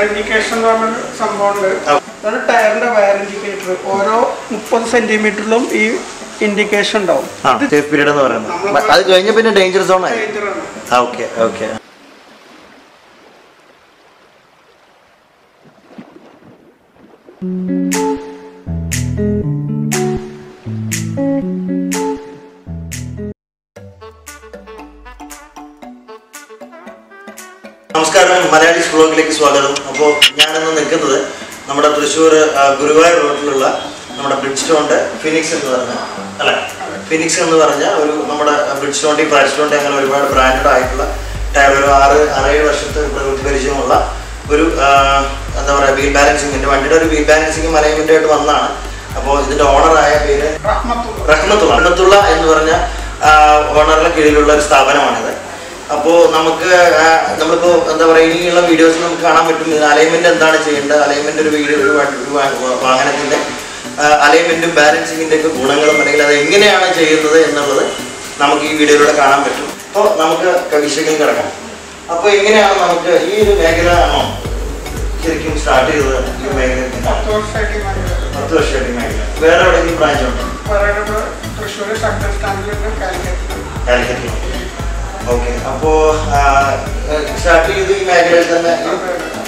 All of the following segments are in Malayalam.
indication സംഭവമുണ്ട്. അതാണ് ടയറിന്റെ വയർ ഇൻഡിക്കേറ്റർ. ഓരോ 30 സെന്റിമീറ്ററിലും ഈ ഇൻഡിക്കേഷൻ ഉണ്ടാവും. സേഫ് പീരീഡ് എന്ന് പറയുന്നത്. അത് കഴിഞ്ഞ പിന്നെ ഡേഞ്ചർ സോൺ ആയി. Okay okay. നമസ്കാരം, മലയാളി വ്ലോഗിലേക്ക് സ്വാഗതം. അപ്പോൾ ഞാനിന്ന് നിൽക്കുന്നത് നമ്മുടെ തൃശ്ശൂർ ഗുരുവായൂർ റോഡിലുള്ള നമ്മുടെ ബ്രിഡ് സ്റ്റോണിൻ്റെ ഫിനിക്സ് എന്ന് പറഞ്ഞ ഫിനിക്സ് എന്ന് പറഞ്ഞ ഒരു നമ്മുടെ ബ്രിഡ് സ്റ്റോണിൻ്റെ ഫയർ സ്റ്റോണിൻ്റെ അങ്ങനെ ഒരുപാട് ബ്രാൻഡഡ് ആയിട്ടുള്ള ടയർ, ഒരു 6-7 വർഷത്തെ പ്രവൃത്തി പരിചയമുള്ള ഒരു എന്താ പറയുക വീൽ ബാലൻസിങ്ങിൻ്റെ വണ്ടിയുടെ ഒരു വീൽ ബാലൻസിങ് അലൈൻമെൻ്റ് ആയിട്ട് വന്നതാണ്. അപ്പോൾ ഇതിൻ്റെ ഓണറായ പേര് റഹ്മത്തുള്ള എന്ന് പറഞ്ഞ ഓണറുടെ കീഴിലുള്ള ഒരു സ്ഥാപനമാണിത്. അപ്പോൾ നമ്മളിപ്പോൾ എന്താ പറയുക, ഇനിയുള്ള വീഡിയോസിൽ നമുക്ക് കാണാൻ പറ്റും അലൈൻമെൻറ്റ് എന്താണ് ചെയ്യേണ്ടത്, അലൈൻമെൻറ്റ് ഒരു വാഹനത്തിൻ്റെ അലൈൻമെൻറ്റും ബാലൻസിങ്ങിൻ്റെ ഒക്കെ ഗുണങ്ങളും അല്ലെങ്കിൽ അത് എങ്ങനെയാണ് ചെയ്യുന്നത് എന്നുള്ളത് നമുക്ക് ഈ വീഡിയോയിലൂടെ കാണാൻ പറ്റും. അപ്പോൾ നമുക്ക് വിഷയങ്ങൾ കിടക്കാം. അപ്പോൾ എങ്ങനെയാണ് നമുക്ക് ഈ ഒരു മേഖല ആണോ ശരിക്കും സ്റ്റാർട്ട് ചെയ്തത്? ഈ മേഖല 10 വർഷമായിട്ട് ഈ മേഖല വേറെ എവിടെയെങ്കിലും ബ്രാഞ്ച് ഉണ്ടോ? കാലിക്കറ്റ്. ഓക്കെ. അപ്പോൾ സ്റ്റാർട്ട് ചെയ്ത് ഈ മേഖലയിൽ തന്നെ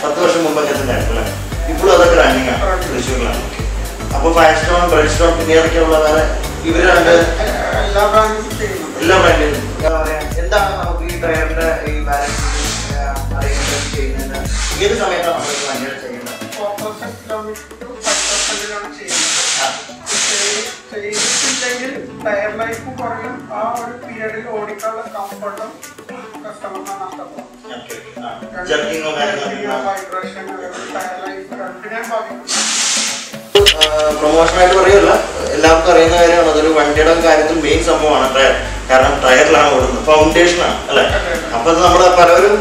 10 വർഷം മുമ്പൊക്കെ തന്നെ ആയിരുന്നു. ഇപ്പോഴും അതൊക്കെ റണ്ണിങ് ആണ് തൃശ്ശൂരിലാണ്. അപ്പോൾ ഫയർ സ്റ്റോൺ, ബ്രെഡ് സ്റ്റോൺ, പിന്നെ ഏതൊക്കെയുള്ള വേറെ ഇവരുണ്ട് എല്ലാ ബ്രാൻഡിലും. എന്താ പറയുക, എന്താണ് നമുക്ക് ഈ ടയറിന്റെ ഈ ബാലൻസിങ് ചെയ്യുന്നതിന് ഏത് സമയത്താണ് നമ്മൾ വണ്ടിയുടെ ചെയ്യുന്നത്? ടയർ ലൈഫ് കുറയും. ആ ഒരു പീരീഡിൽ ഓടിക്കാനുള്ള കംഫർട്ടും കസ്റ്റമറിന് നഷ്ടപ്പെടും. പ്രൊമോഷനായിട്ട് പറയുമല്ല, എല്ലാവർക്കും അറിയുന്ന കാര്യമാണ്. അതൊരു വണ്ടിയുടെ കാര്യത്തിൽ മെയിൻ സംഭവമാണ് ടയർ. കാരണം ടയറിലാണ് ഓടുന്നത്, ഫൗണ്ടേഷനാണ് അല്ലേ. അപ്പോൾ അത് നമ്മൾ പലരും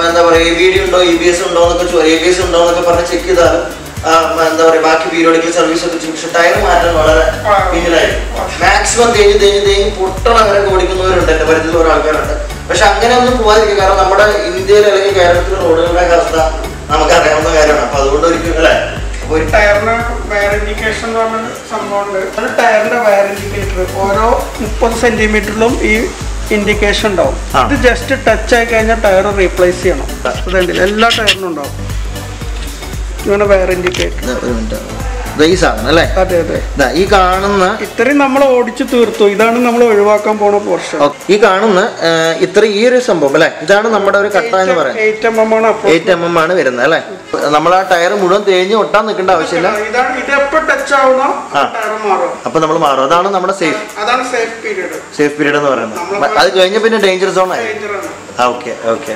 എന്താ പറയുക, ABD ഉണ്ടോ EBS ഉണ്ടോ എന്നൊക്കെ ABS ഉണ്ടോ എന്നൊക്കെ പറഞ്ഞ് ചെക്ക് ചെയ്താലും എന്താ പറയുക ബാക്കി പീരിയോഡിക്കൽ സർവീസ് ഒക്കെ ചെയ്യും. പക്ഷെ ടയർ മാറ്റാൻ വളരെ പിന്നിലായിരിക്കും. മാക്സിമം തേഞ്ഞ് പൊട്ടണ വരെ ഓടിക്കുന്നവരുണ്ട്, എൻ്റെ പരിധിയിൽ ഓരോ ആൾക്കാരുണ്ട്. പക്ഷെ അങ്ങനെ ഒന്നും പോകാതിരിക്കും. കാരണം നമ്മുടെ ഇന്ത്യയിൽ അല്ലെങ്കിൽ കേരളത്തിലെ റോഡുകളുടെ അവസ്ഥ നമുക്കറിയാവുന്ന കാര്യമാണ്. അപ്പോൾ അതുകൊണ്ട് ഒരിക്കലും അല്ലേ ഒരു ടയറിന് വയർ ഇൻഡിക്കേഷൻ എന്ന് പറഞ്ഞ സംഭവമുണ്ട്. അത് ടയറിന്റെ വയർ ഇൻഡിക്കേറ്റർ. ഓരോ 30 സെന്റിമീറ്ററിലും ഈ ഇൻഡിക്കേഷൻ ഉണ്ടാവും. ഇത് ജസ്റ്റ് ടച്ച് ആയി കഴിഞ്ഞാൽ ടയർ റീപ്ലേസ് ചെയ്യണം. അതുണ്ട് എല്ലാ ടയറിനും ഉണ്ടാവും ഇങ്ങനെ വയർ ഇൻഡിക്കേറ്റർ. ഈ സാധനം അല്ലേ? അതെ അതെ. ഈ കാണുന്ന ഇത്രയും നമ്മൾ ഓടിച്ചു തീർത്തു. ഇതാണ് നമ്മൾ ഒഴിവാക്കാൻ പോണ പോർഷൻ. ഈ കാണുന്ന ഈ ഒരു സംഭവം അല്ലെ, ഇതാണ് നമ്മുടെ ഒരു കട്ട എന്ന് പറയുന്നത്. 8 mm ആണ് വരുന്നത് അല്ലെ. നമ്മൾ ആ ടയർ മുഴുവൻ തേഞ്ഞ് ഒട്ടാൻ നിൽക്കേണ്ട ആവശ്യമില്ല. അപ്പൊ നമ്മൾ മാറും. അതാണ് നമ്മുടെ സേഫ് പീരീഡ് എന്ന് പറയുന്നത്. അത് കഴിഞ്ഞ പിന്നെ ഡേഞ്ചർ സോൺ ആയി. Okay okay.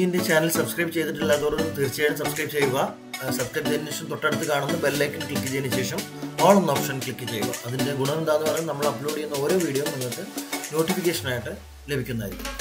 എൻ്റെ ചാനൽ സബ്സ്ക്രൈബ് ചെയ്തിട്ടില്ലാത്തവർ തീർച്ചയായും സബ്സ്ക്രൈബ് ചെയ്യുക. സബ്സ്ക്രൈബ് ചെയ്തതിനു ശേഷം തൊട്ടടുത്ത് കാണുന്ന ബെല്ലൈക്കൺ ക്ലിക്ക് ചെയ്തതിന് ശേഷം ഓൾ എന്ന ഓപ്ഷൻ ക്ലിക്ക് ചെയ്യുക. അതിൻ്റെ ഗുണം എന്താണെന്ന് പറഞ്ഞാൽ നമ്മൾ അപ്ലോഡ് ചെയ്യുന്ന ഓരോ വീഡിയോ നിങ്ങൾക്ക് നോട്ടിഫിക്കേഷനായിട്ട് ലഭിക്കുന്നതായിരിക്കും.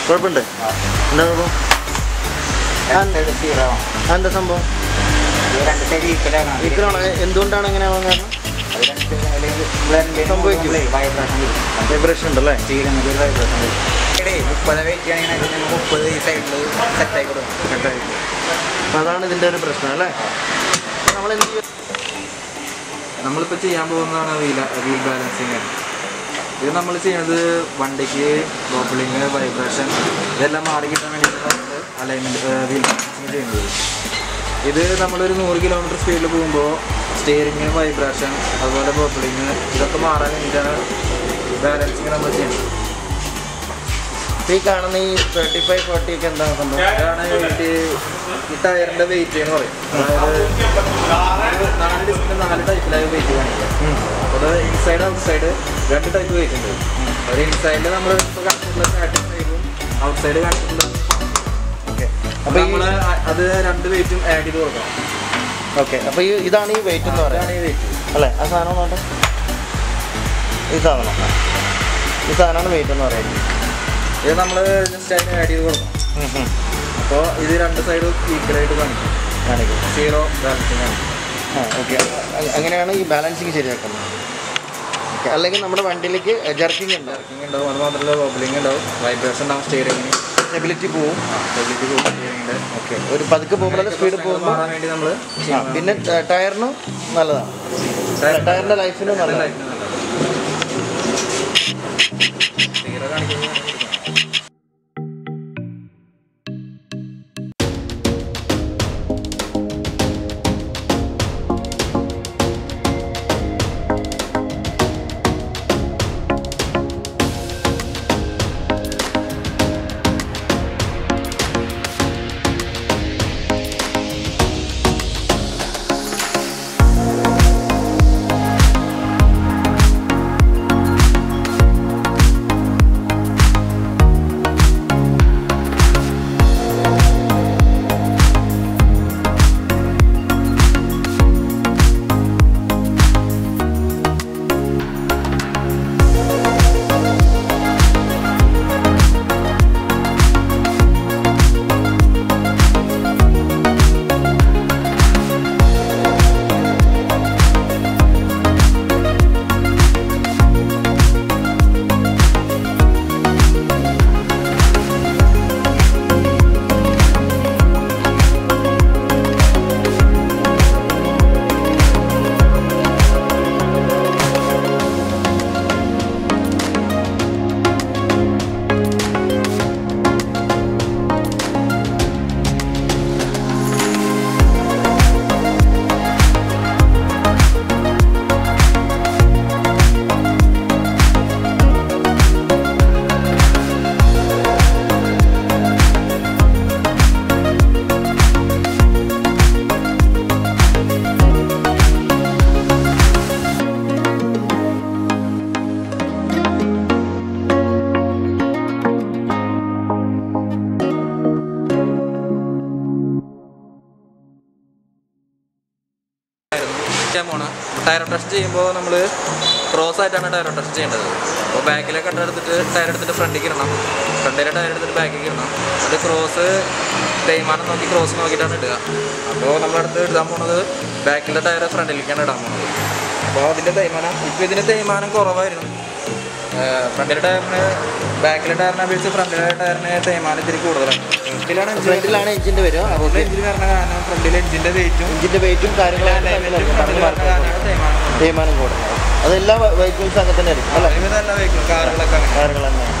കുഴപ്പമുണ്ട് എന്താ എന്താ സംഭവം ഇക്കറാണോ എന്തുകൊണ്ടാണ് അങ്ങനെ ആവാൻ കാരണം സംഭവിക്കും വൈബ്രേഷൻ ഉണ്ടല്ലേ 30 അതാണ് ഇതിൻ്റെ ഒരു പ്രശ്നം അല്ലേ നമ്മളിപ്പോൾ ചെയ്യാൻ പോകുന്നതാണ് വീൽ ബാലൻസിങ് ഇത് നമ്മൾ ചെയ്യുന്നത് വണ്ടിക്ക് ബോബിളിങ് വൈബ്രേഷൻ ഇതെല്ലാം മാറി കിട്ടാൻ വേണ്ടിയിട്ടാണ് അലൈൻമെൻറ്റ് വീൽ ബാലൻസിങ് ചെയ്യുന്നത് ഇത് നമ്മളൊരു 100 കിലോമീറ്റർ സ്പീഡിൽ പോകുമ്പോൾ സ്റ്റിയറിങ് വൈബ്രേഷൻ അതുപോലെ ബോബിളിങ് ഇതൊക്കെ മാറാൻ വേണ്ടിയിട്ടാണ് ബാലൻസിങ് നമ്മൾ ചെയ്യുന്നത് ഈ കാണുന്ന ഈ 35-40 ഒക്കെ എന്താണ് സംഭവം ഇതാണ് ഈ ടയറിൻ്റെ വെയിറ്റ് എന്ന് പറയും അതായത് 4 ഡിസ്കിന് 4 ടൈപ്പിലായി വെയിറ്റ് കാണിക്കുക അപ്പോൾ inside outside 2 type weight ഉണ്ട് ഒരു ഇൻസൈഡിൽ നമ്മൾ ഇപ്പോൾ കാണിച്ചിട്ടുള്ള സ്റ്റാർട്ടിംഗ് ടൈപ്പും ഔട്ട് സൈഡ് കാണിച്ചിട്ടുള്ള ഓക്കെ അപ്പോൾ നമ്മൾ അത് 2 വെയിറ്റും ആഡ് ചെയ്ത് കൊടുക്കണം ഓക്കെ അപ്പോൾ ഇതാണ് ഈ വെയിറ്റ് എന്ന് പറയുന്നത് ഈ വെയിറ്റ് അല്ലേ ആ സാധനം നോട്ടെ ഈ സാധനമാണ് വെയിറ്റ് എന്ന് പറയുന്നത് ഇത് നമ്മൾ ജസ്റ്റ് അതിന് ആഡ് ചെയ്ത് കൊടുക്കണം അപ്പോൾ ഇത് 2 സൈഡും ഈക്വലായിട്ട് കാണിക്കും 0 ബാലൻസിങ് കാണിക്കും ഓക്കെ അങ്ങനെയാണ് ഈ ബാലൻസിങ് ശരിയാക്കുന്നത് ഓക്കെ അല്ലെങ്കിൽ നമ്മുടെ വണ്ടിയിലേക്ക് ജർക്കിങ് ഉണ്ടാവും ഉണ്ടാവും അത് മാത്രമല്ല ബോബിളിങ് ഉണ്ടാവും വൈബ്രേഷൻ ഉണ്ടാവും സ്റ്റിയറിങ്ങിന് സ്റ്റെബിലിറ്റി പോവും സ്റ്റെബിലിറ്റി പോകും സ്റ്റിയറിങ്ങിൻ്റെ ഓക്കെ ഒരു പതുക്കെ പോകുമ്പോൾ സ്പീഡ് പോകുമ്പോൾ മാറാൻ വേണ്ടി നമ്മൾ പിന്നെ ടയറിനും നല്ലതാണ് ടയറിൻ്റെ ലൈഫിനും നല്ലതാണ് സീറോ കാണിക്കുന്നത് ചെയ്യാൻ പോകണം. ടയർ റൊട്ടേഷൻ ചെയ്യുമ്പോൾ നമ്മൾ ക്രോസ് ആയിട്ടാണ് ടയർ റൊട്ടേഷൻ ചെയ്യേണ്ടത്. അപ്പോൾ ബാക്കിലെ കട്ട എടുത്തിട്ട് ടയർ എടുത്തിട്ട് ഫ്രണ്ടിലേക്ക് ഇടണം, ഫ്രണ്ടിലെ ടയർ എടുത്തിട്ട് ബാക്കിലേക്ക് ഇടണം. അത് ക്രോസ് തേയ്മാനം നോക്കി ക്രോസ് നോക്കിയിട്ടാണ് ഇടുക. അപ്പോൾ നമ്മളടുത്ത് ഇടാൻ പോകുന്നത് ബാക്കിലെ ടയർ ഫ്രണ്ടിലേക്കാണ് ഇടാൻ പോകുന്നത്. അപ്പോൾ അതിൻ്റെ തേയ്മാനം ഇപ്പോൾ ഇതിൻ്റെ തേയ്മാനം കുറവായിരുന്നു. ഫ്രണ്ടിലെ ടയറിന് ബാക്കിലെ ടയറിനെ അപേക്ഷിച്ച് ഫ്രണ്ടിലെ ടയറിന് തേയ്മാനം ഇത്തിരി കൂടുതലാണ്. ഫ്രണ്ടിലാണ് എഞ്ചിൻ്റെ വരിക. അതുകൊണ്ട് എഞ്ചിന് കാരണം കാരണം ഫ്രണ്ടിലെ എഞ്ചിൻ്റെ വെയിറ്റും കാര്യങ്ങളും തേയ്മാനം കൂടുന്നത്. അതെല്ലാ വെഹിക്കിൾസും അങ്ങനെ തന്നെ ആയിരിക്കും അല്ലേ? എല്ലാ വെഹിക്കിളും കാറുകളൊക്കെ കാറുകൾ തന്നെയാണ്.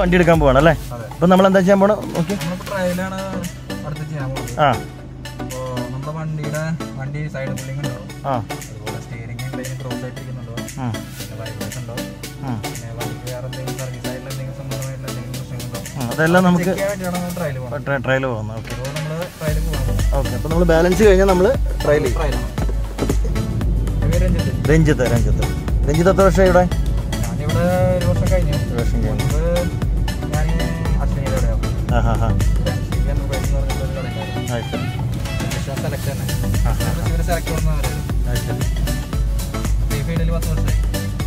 വണ്ടി എടുക്കാൻ പോവാണ് അല്ലേ? അപ്പൊ നമ്മൾ എന്താ ചെയ്യാൻ പോണം? ഓക്കെ, ട്രയലാണ് അടുത്ത് ചെയ്യാൻ പോകുന്നത്. അപ്പോൾ നമ്മുടെ വണ്ടി സൈഡ് പുള്ളിങ് ഉണ്ടാവും, അതുപോലെ സ്റ്റിയറിംഗ് എന്തെങ്കിലും ക്രോസ് ആയിട്ടിരിക്കുന്നുണ്ടോ, പിന്നെ വൈബ്രേഷൻ ഉണ്ടോ, പിന്നെ വണ്ടിക്ക് വേറെ എന്തെങ്കിലും സർവീസ് ആയിട്ടുള്ള എന്തെങ്കിലും സംബന്ധമായിട്ടുള്ള എന്തെങ്കിലും പ്രശ്നങ്ങളുണ്ടോ, അതെല്ലാം നമുക്ക് ട്രയൽ പോകുന്നത്. ട്രയൽ പോകുന്നത്. ഓക്കെ, അപ്പോൾ നമ്മൾ ട്രയൽ പോകാൻ പോകും. ഓക്കെ, അപ്പോൾ നമ്മൾ ബാലൻസ് കഴിഞ്ഞാൽ നമ്മൾ ട്രയൽ ചെയ്യും. രഞ്ജിത്ത് എത്ര വർഷം ഇവിടെ? ഞാനിവിടെ 1 വർഷം കഴിഞ്ഞു. മുൻപ് ഞാൻ അശ്വനിയുടെ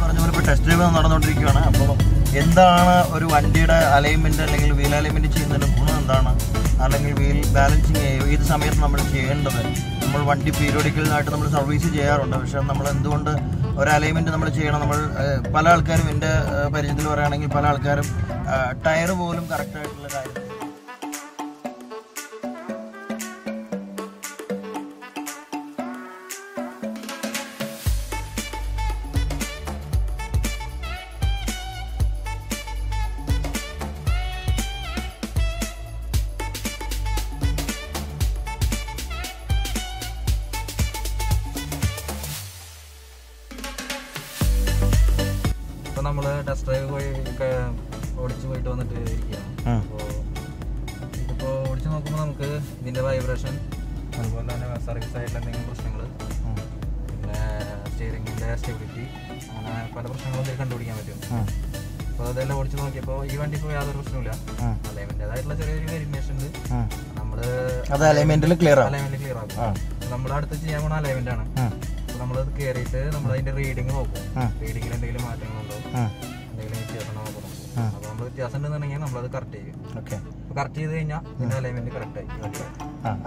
പറഞ്ഞ പോലെ ഇപ്പോൾ ടെസ്റ്റ് ഡ്രൈവ് നടന്നുകൊണ്ടിരിക്കുകയാണ്. അപ്പോൾ എന്താണ് ഒരു വണ്ടിയുടെ അലൈൻമെൻറ്റ് അല്ലെങ്കിൽ വീൽ അലൈൻമെൻറ്റ് ചെയ്യുന്നതിൻ്റെ ഗുണം എന്താണ്, അല്ലെങ്കിൽ വീൽ ബാലൻസിങ് ഏത് സമയത്ത് നമ്മൾ ചെയ്യേണ്ടത്? നമ്മൾ വണ്ടി പീരിയോഡിക്കലായിട്ട് നമ്മൾ സർവീസ് ചെയ്യാറുണ്ട്, പക്ഷേ നമ്മൾ എന്തുകൊണ്ട് ഒരു അലൈൻമെൻറ്റ് നമ്മൾ ചെയ്യണം? നമ്മൾ പല ആൾക്കാരും, എൻ്റെ പരിചയത്തിൽ പറയുകയാണെങ്കിൽ പല ആൾക്കാരും ടയർ പോലും കറക്റ്റായിട്ടുള്ള കാര്യം നമ്മൾ ടെസ്റ്റ് ഡ്രൈവ് ഓടിച്ച് പോയിട്ട് വന്നിട്ട് ഇരിക്കുകയാണ്. അപ്പോൾ ഇതിപ്പോൾ ഓടിച്ച് നോക്കുമ്പോൾ നമുക്ക് ഇതിൻ്റെ വൈബ്രേഷൻ, അതുപോലെ തന്നെ സർവീസ് ആയിട്ടുള്ള എന്തെങ്കിലും പ്രശ്നങ്ങൾ, പിന്നെ സ്റ്റിയറിംഗിൻ്റെ സ്റ്റെബിലിറ്റി, അങ്ങനെ പല പ്രശ്നങ്ങളും ഇതിൽ കണ്ടുപിടിക്കാൻ പറ്റും. അപ്പോൾ അതെല്ലാം ഓടിച്ച് നോക്കിയപ്പോൾ ഈ വണ്ടി ഇപ്പോൾ യാതൊരു പ്രശ്നമില്ല. അലൈൻമെൻ്റേതായിട്ടുള്ള ചെറിയൊരു വെരിഫിക്കേഷൻ ഉണ്ട്. നമ്മൾ അലൈൻമെൻറ്റിൽ ക്ലിയർ ആക്കും. നമ്മുടെ അടുത്ത് ചെയ്യാൻ പോകുന്ന അലൈൻമെൻ്റ് ആണ്. അപ്പോൾ നമ്മളത് കയറിയിട്ട് നമ്മൾ അതിൻ്റെ റീഡിങ് നോക്കും. റീഡിങ്ങിൽ എന്തെങ്കിലും മാറ്റങ്ങളുണ്ടോ, എന്തെങ്കിലും വ്യത്യാസം നോക്കും. അപ്പോൾ നമ്മൾ വ്യത്യാസം ഉണ്ടെന്നുണ്ടെങ്കിൽ നമ്മളത് കറക്റ്റ് ചെയ്യും. ഓക്കെ, അപ്പോൾ കറക്റ്റ് ചെയ്ത് കഴിഞ്ഞാൽ പിന്നെ അലൈൻമെന്റ് കറക്റ്റ് ആയി.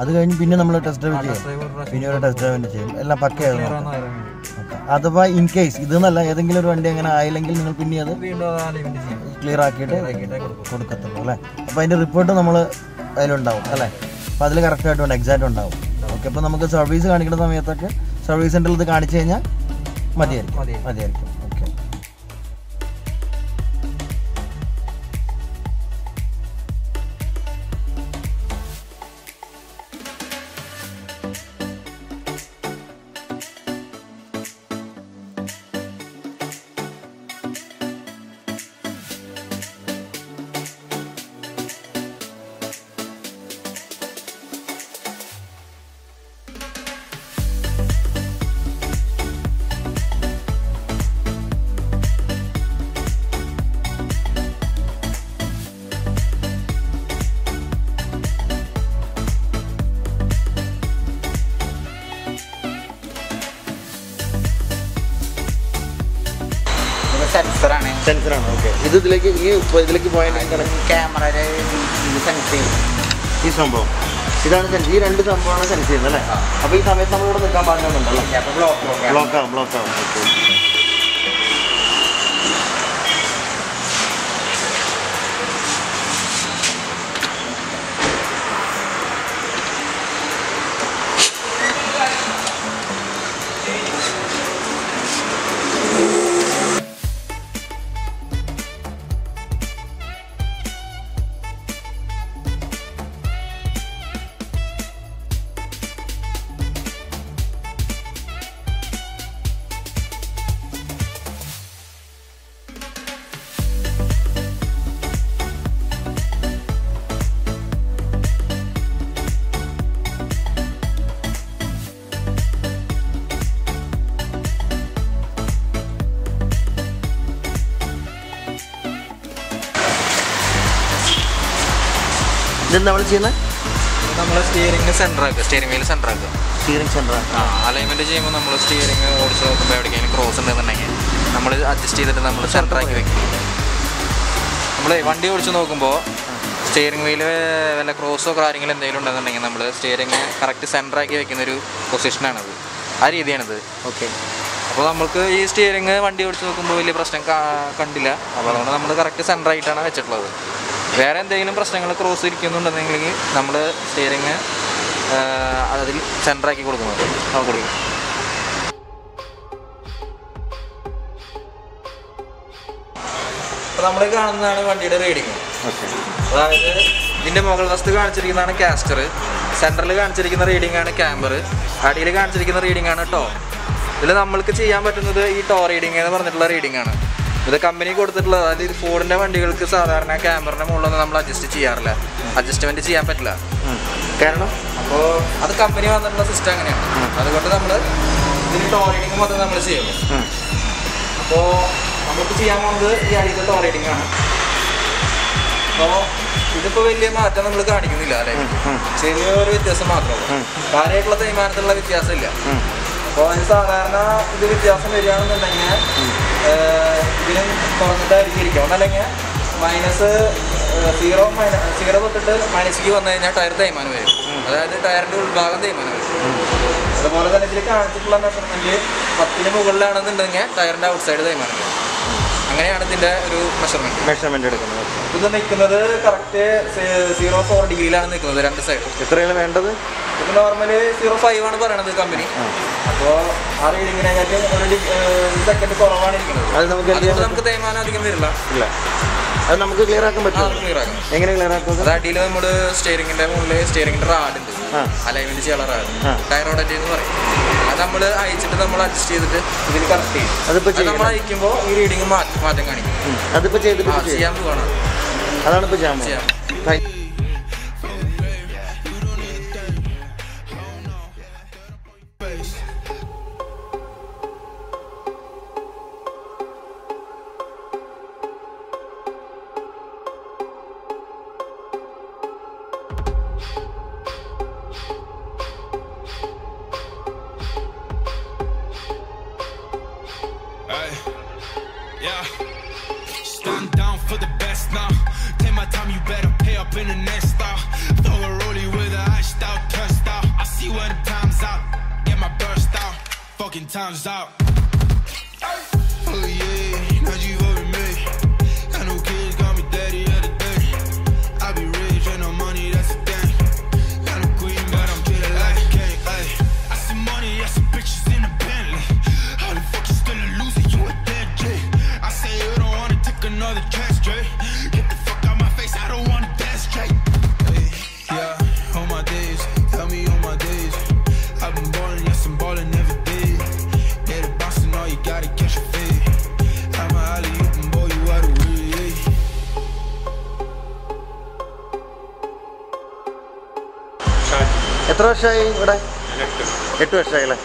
അത് കഴിഞ്ഞ് പിന്നെ നമ്മൾ ടെസ്റ്റ് ഡ്രൈവ് ചെയ്യും, പിന്നെ ഒരു ടെസ്റ്റ് ഡ്രൈവ് ചെയ്യും, എല്ലാം പക്കയായിരുന്നു. അഥവാ ഇൻ കേസ് ഇതെന്നല്ല ഏതെങ്കിലും ഒരു വണ്ടി അങ്ങനെ ആയില്ലെങ്കിൽ നിങ്ങൾ പിന്നെ അത് വീണ്ടും അലൈൻമെന്റ് ചെയ്യും, ക്ലിയർ ആക്കിയിട്ട് കൊടുക്കത്തുള്ളൂ അല്ലേ? അപ്പോൾ അതിൻ്റെ റിപ്പോർട്ട് നമ്മൾ അതിലുണ്ടാവും അല്ലേ? അപ്പോൾ അതിൽ കറക്റ്റായിട്ട് എക്സാക്റ്റ് ഉണ്ടാവും. ഓക്കെ, അപ്പോൾ നമുക്ക് സർവീസ് കാണിക്കുന്ന സമയത്തൊക്കെ സർവീസ് സെൻ്ററിൽ ഇത് കാണിച്ചു കഴിഞ്ഞാൽ മതിയായിരിക്കും. സെൻസറാണ്. ഓക്കെ. ഇതിലേക്ക് ഇതിലേക്ക് പോയിന്റ് ക്യാമറയുടെ സെൻസ് ചെയ്യും ഈ സംഭവം. ഇതാണ് സെൻസ്. ഈ രണ്ട് സംഭവമാണ് സെൻസ് ചെയ്യുന്നത് അല്ലേ? അപ്പോൾ ഈ സമയത്ത് നമ്മളിവിടെ നിൽക്കാൻ പാടില്ലെന്നുണ്ടല്ലോ. ബ്ലോക്കാവും. ഓക്കെ. ഇതെന്താ നമ്മൾ ചെയ്യുന്നത്? നമ്മൾ സ്റ്റിയറിംഗ് സെൻറ്ററാക്കുക, സ്റ്റിയറിംഗ് വീൽ സെൻറ്ററാക്കുക. അലൈൻമെൻറ്റ് ചെയ്യുമ്പോൾ നമ്മൾ സ്റ്റിയറിംഗ് ഓടിച്ച് നോക്കുമ്പോൾ എവിടേക്കെങ്കിലും ക്രോസ് ഉണ്ടെന്നുണ്ടെങ്കിൽ നമ്മൾ അഡ്ജസ്റ്റ് ചെയ്തിട്ട് നമ്മൾ സെൻറ്ററാക്കി വെക്കും. നമ്മൾ വണ്ടി ഓടിച്ച് നോക്കുമ്പോൾ സ്റ്റിയറിംഗ് വീൽ വല്ല ക്രോസോ കാര്യങ്ങളോ എന്തെങ്കിലും ഉണ്ടെന്നുണ്ടെങ്കിൽ നമ്മൾ സ്റ്റിയറിംഗ് കറക്റ്റ് സെൻറ്ററാക്കി വെക്കുന്നൊരു പൊസിഷനാണത്. ആ രീതിയാണിത്. ഓക്കെ. അപ്പോൾ നമുക്ക് ഈ സ്റ്റിയറിംഗ് വണ്ടി ഓടിച്ച് നോക്കുമ്പോൾ വലിയ പ്രശ്നം കണ്ടില്ല. അപ്പോൾ അതുകൊണ്ട് നമ്മൾ കറക്റ്റ് സെൻറ്ററായിട്ടാണ് വെച്ചിട്ടുള്ളത്. വേറെ എന്തെങ്കിലും പ്രശ്നങ്ങൾ ക്രോസ് ഇരിക്കുന്നുണ്ടെന്നെങ്കിൽ നമ്മൾ സ്റ്റിയറിങ് അതിൽ സെൻറ്ററാക്കി കൊടുക്കുന്നത് കൊടുക്കും. അപ്പോൾ നമ്മൾ കാണുന്നതാണ് വണ്ടിയുടെ റീഡിങ്. അതായത് ഇതിൻ്റെ മുകൾ വശത്ത് കാണിച്ചിരിക്കുന്നതാണ് കാസ്റ്റർ, സെൻറ്ററിൽ കാണിച്ചിരിക്കുന്ന റീഡിംഗ് ആണ് ക്യാമ്പർ, അടിയിൽ കാണിച്ചിരിക്കുന്ന റീഡിംഗ് ആണ് ടോ. ഇതിൽ നമ്മൾക്ക് ചെയ്യാൻ പറ്റുന്നത് ഈ ടോ റീഡിംഗ് എന്ന് പറഞ്ഞിട്ടുള്ള റീഡിംഗ് ആണ്. ഇത് കമ്പനി കൊടുത്തിട്ടുള്ളത്. അതായത് ഇത് ഫോർഡിൻ്റെ വണ്ടികൾക്ക് സാധാരണ ക്യാമറിൻ്റെ മുകളിലൊന്നും നമ്മൾ അഡ്ജസ്റ്റ് ചെയ്യാറില്ല, അഡ്ജസ്റ്റ്മെൻറ്റ് ചെയ്യാൻ പറ്റില്ല. കാരണം അപ്പോൾ അത് കമ്പനി വന്നിട്ടുള്ള സിസ്റ്റം അങ്ങനെയാണ്. അതുകൊണ്ട് നമ്മൾ ഇതിന് ടോ റീഡിങ് മൊത്തം നമ്മൾ ചെയ്യുന്നു. അപ്പോൾ നമുക്ക് ചെയ്യാൻ പോകുന്നത് ഈ അടിയിലെ ടോ റീഡിംഗ് ആണ്. അപ്പോൾ ഇതിപ്പോൾ വലിയ മാറ്റം നമ്മൾ കാണിക്കുന്നില്ല അല്ലേ, ചെറിയൊരു വ്യത്യാസം മാത്രമേ. കാര്യമായിട്ടുള്ള തേയ്മാനത്തിലുള്ള വ്യത്യാസമില്ല. അപ്പോൾ അതിന് സാധാരണ ഇത് വ്യത്യാസം വരികയാണെന്നുണ്ടെങ്കിൽ ഇതിന് കുറഞ്ഞിട്ടായിരിക്കും ഇരിക്കുക. ഒന്നല്ലെങ്കിൽ സീറോ തൊട്ടിട്ട് മൈനസിലേക്ക് വന്നു കഴിഞ്ഞാൽ ടയർ തേയ്മാനം വരും. അതായത് ടയറിൻ്റെ ഉൾഭാഗം തേയ്മാനം വരും. അതുപോലെ തന്നെ ഇതിൽ കാണിച്ചിട്ടുള്ള മെഷർമെൻറ്റ് 10-ന് മുകളിലാണെന്നുണ്ടെങ്കിൽ ടയറിൻ്റെ ഔട്ട് സൈഡ് തേയ്മാനം വരും. അങ്ങനെയാണ് ഇതിൻ്റെ ഒരു മെഷർമെൻറ്റ് എടുക്കുന്നത്. ഇത് നിൽക്കുന്നത് കറക്റ്റ് 0.4 ഡിഗ്രിയിലാണ് നിൽക്കുന്നത് രണ്ട് സൈഡ്. എത്രയാണ് വേണ്ടത്? ഇത് നോർമലി 0.5 ആണ് പറയണത് കമ്പനി. അപ്പോൾ ആ റീഡിങ്ങിനെക്കാട്ടും ഒരു സെക്കൻഡ് കുറവാണ് ഇരിക്കുന്നത്. അതുകൊണ്ട് നമുക്ക് തേയ്മാനം അധികം വരില്ല. അത് നമുക്ക് ക്ലിയർ ആക്കാൻ പറ്റും. എങ്ങനെ ക്ലിയർ ആക്കും? അത് അടിയിൽ നമ്മുടെ സ്റ്റിയറിംഗിന്റെ മുകളിൽ സ്റ്റിയറിംഗിന്റെ റാഡ് ഉണ്ട്, അലൈൻമെന്റ് ചെയ്യാനുള്ള റാഡ്, ടയറോഡറ്റ് എന്ന് പറയും. അത് നമ്മൾ അയച്ചിട്ട് നമ്മൾ അഡ്ജസ്റ്റ് ചെയ്തിട്ട് ഇതിൽ കറക്റ്റ് ചെയ്യും. അത് നമ്മൾ അയക്കുമ്പോൾ ഈ റീഡിങ് മാറ്റം കാണിക്കും. അതിപ്പോ ചെയ്യാൻ പോകണം. അതാണ് ഇപ്പൊ ചെയ്യാം. Stand down for the best now. Take my time, you better pay up in the next style. Throw a rollie with a iced out, turned out. I see when the time's out. Get my burst out. Fucking time's out. Oh yeah, now you over me. Got no kids, got me daddy of the day. I be rich and no money, that's the thing. Got no queen, but I'm treated like a king. Ay, I see money, I see bitches in the Bentley. How the fuck you still a loser? You a dead J. I say you don't wanna take another chance, straight. Get the fuck out my face, I don't wanna dance straight. Hey, yeah, on my days, tell me on my days. I've been ballin', yes I'm ballin' every day. Get a boss and all you gotta catch your fade. I'm a alley, you can boy you out of way. എത്ര വർഷമായി ഇവിടെ? 8 വർഷമായില്ലേ?